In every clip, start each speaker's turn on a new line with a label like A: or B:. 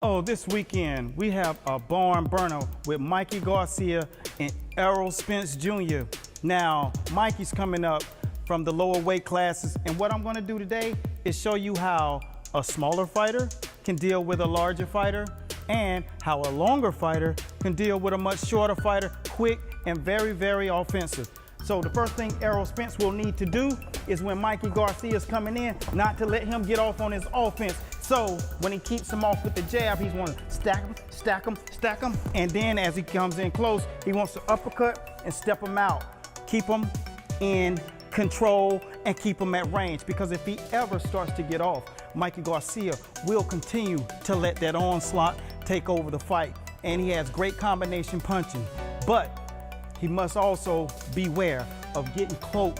A: Oh, this weekend we have a barn burner with Mikey Garcia and ERROL SPENCE Jr. Now, Mikey's coming up from the lower weight classes, and what I'm gonna do today is show you how a smaller fighter can deal with a larger fighter, and how a longer fighter can deal with a much shorter fighter, quick and very, very offensive. So the first thing ERROL SPENCE will need to do is when Mikey Garcia is coming in, not to let him get off on his offense. So when he keeps him off with the jab, he's want to stack him, stack him, stack him. And then as he comes in close, he wants to uppercut and step him out. Keep him in control and keep him at range, because if he ever starts to get off, Mikey Garcia will continue to let that onslaught take over the fight. And he has great combination punching, but he must also beware of getting close.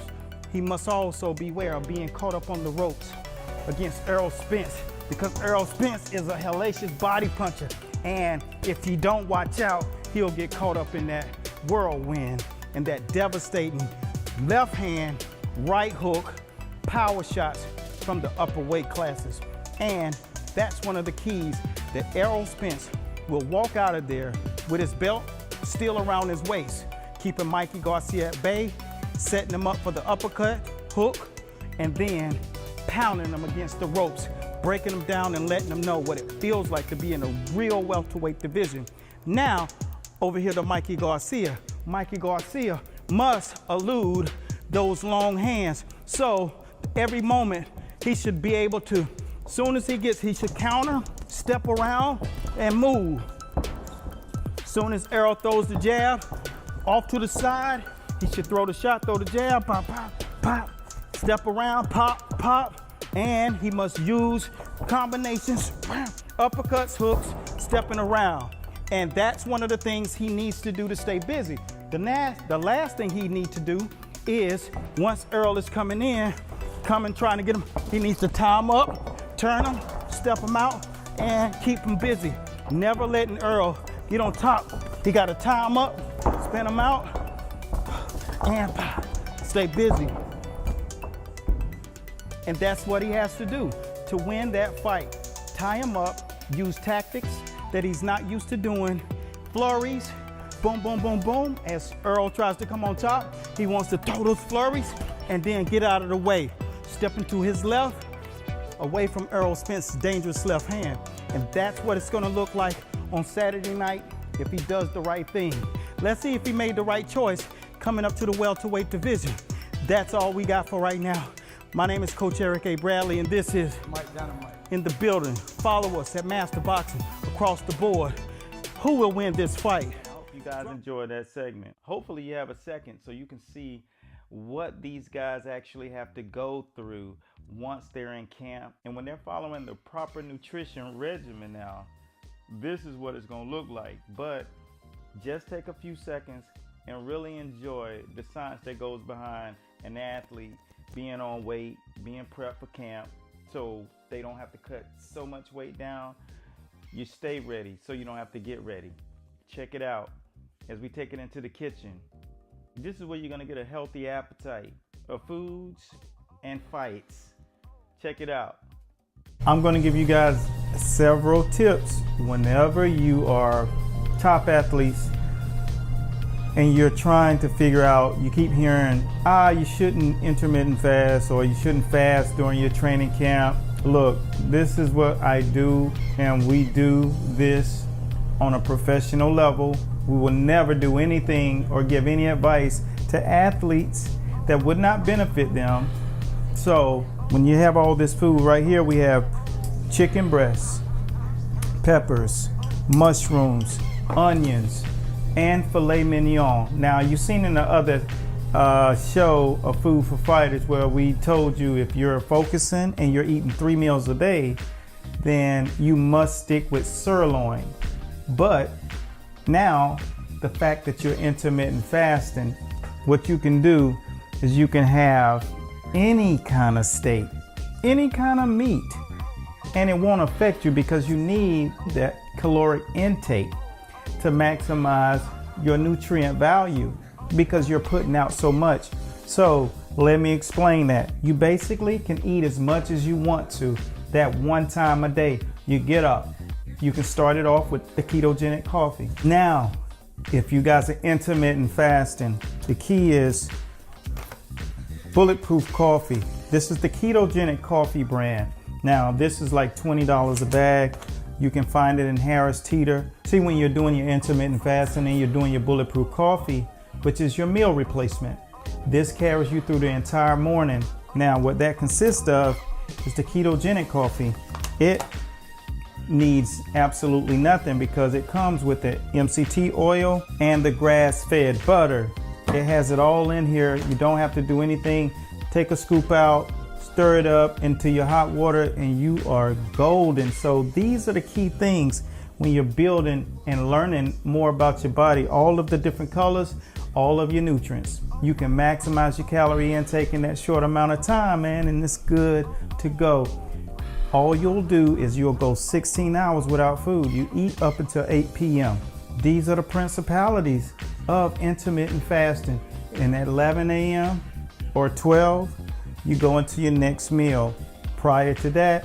A: He must also beware of being caught up on the ropes against ERROL SPENCE, because ERROL SPENCE is a hellacious body puncher. And if you don't watch out, he'll get caught up in that whirlwind and that devastating left hand, right hook, power shots from the upper weight classes. And that's one of the keys that ERROL SPENCE will walk out of there with his belt still around his waist, keeping Mikey Garcia at bay, setting him up for the uppercut, hook, and then pounding him against the ropes, breaking him down and letting him know what it feels like to be in a real welterweight division. Now, over here to Mikey Garcia. Mikey Garcia must elude those long hands. So every moment he should be able to, as soon as he should counter, step around, and move. As soon as ERROL throws the jab, off to the side, he should throw the shot, throw the jab, pop, pop, pop, step around, pop, pop, and he must use combinations, uppercuts, hooks, stepping around. And that's one of the things he needs to do to stay busy. The last thing he needs to do is, once ERROL is coming in, trying to get him, he needs to tie him up, turn him, step him out, and keep him busy. Never letting ERROL get on top. He got to tie him up, spin him out, and stay busy. And that's what he has to do to win that fight. Tie him up, use tactics that he's not used to doing, flurries, boom, boom, boom, boom. As ERROL tries to come on top, he wants to throw those flurries and then get out of the way. Step into his left, away from ERROL SPENCE's dangerous left hand. And that's what it's gonna look like on Saturday night if he does the right thing. Let's see if he made the right choice coming up to the welterweight division. That's all we got for right now. My name is Coach Eric A. Bradley, and this is
B: Mike Dynamite
A: in the building. Follow us at Master Boxing across the board. Who will win this fight? I hope you guys enjoyed that segment. Hopefully you have a second so you can see what these guys actually have to go through once they're in camp. And when they're following the proper nutrition regimen now, this is what it's gonna look like. But just take a few seconds and really enjoy the science that goes behind an athlete being on weight, being prepped for camp, so they don't have to cut so much weight down. You stay ready so you don't have to get ready. Check it out as we take it into the kitchen. This is where you're gonna get a healthy appetite of foods and fights. Check it out. I'm gonna give you guys several tips whenever you are top athletes and you're trying to figure out, you keep hearing, you shouldn't intermittent fast, or you shouldn't fast during your training camp. Look, this is what I do, and we do this on a professional level. We will never do anything or give any advice to athletes that would not benefit them. So when you have all this food right here, we have chicken breasts, peppers, mushrooms, onions, and filet mignon. Now, you've seen in the other show of Food for Fighters where we told you if you're focusing and you're eating 3 meals a day, then you must stick with sirloin. But now, the fact that you're intermittent fasting, what you can do is you can have any kind of steak, any kind of meat, and it won't affect you because you need that caloric intake to maximize your nutrient value because you're putting out so much. So let me explain that. You basically can eat as much as you want to that one time a day. You get up, you can start it off with the ketogenic coffee. Now, if you guys are intermittent fasting, the key is Bulletproof Coffee. This is the ketogenic coffee brand. Now, this is like $20 a bag. You can find it in Harris Teeter. See, when you're doing your intermittent fasting and you're doing your Bulletproof Coffee, which is your meal replacement, this carries you through the entire morning. Now, what that consists of is the ketogenic coffee. It needs absolutely nothing because it comes with the MCT oil and the grass-fed butter. It has it all in here. You don't have to do anything. Take a scoop out, stir it up into your hot water, and you are golden. So these are the key things when you're building and learning more about your body. All of the different colors, all of your nutrients. You can maximize your calorie intake in that short amount of time, man, and it's good to go. All you'll do is you'll go 16 hours without food. You eat up until 8 p.m. These are the principalities of intermittent fasting. And at 11 a.m. or 12, you go into your next meal. Prior to that,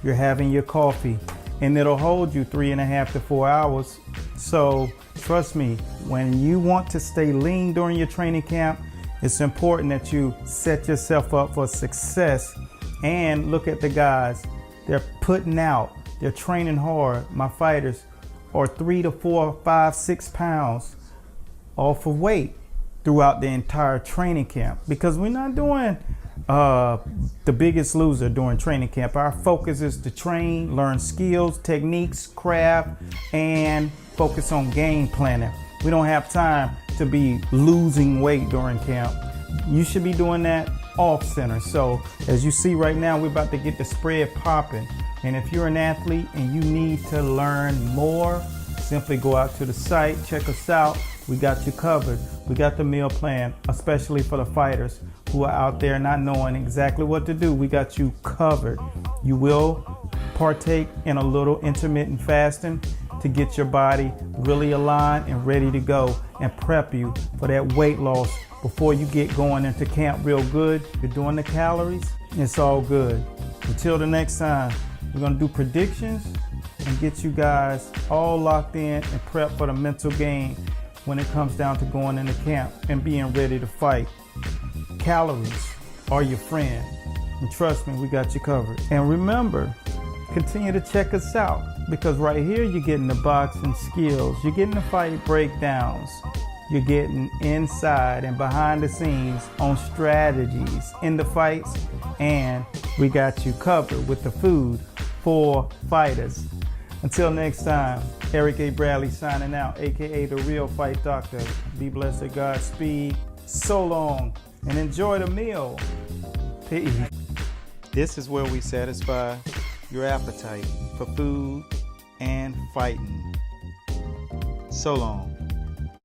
A: you're having your coffee, and it'll hold you 3.5 to 4 hours. So trust me, when you want to stay lean during your training camp, it's important that you set yourself up for success. And look at the guys, they're putting out, they're training hard. My fighters are 3 to 4, 5, 6 pounds off of weight throughout the entire training camp, because we're not doing the biggest loser during training camp. Our focus is to train, learn skills, techniques, craft, and focus on game planning. We don't have time to be losing weight during camp. You should be doing that off center. So as you see right now, we're about to get the spread popping. And if you're an athlete and you need to learn more, simply go out to the site, check us out. We got you covered. We got the meal plan, especially for the fighters who are out there not knowing exactly what to do. We got you covered. You will partake in a little intermittent fasting to get your body really aligned and ready to go and prep you for that weight loss before you get going into camp real good. You're doing the calories, it's all good. Until the next time, we're gonna do predictions and get you guys all locked in and prepped for the mental game when it comes down to going into camp and being ready to fight. Calories are your friend, and trust me, we got you covered. And remember, continue to check us out, because right here you're getting the boxing skills, you're getting the fight breakdowns, you're getting inside and behind the scenes on strategies in the fights, and we got you covered with the food for fighters. Until next time, Eric A. Bradley signing out, aka the Real Fight Doctor. Be blessed at Godspeed. So long, and enjoy the meal. Peace. This is where we satisfy your appetite for food and fighting. So long.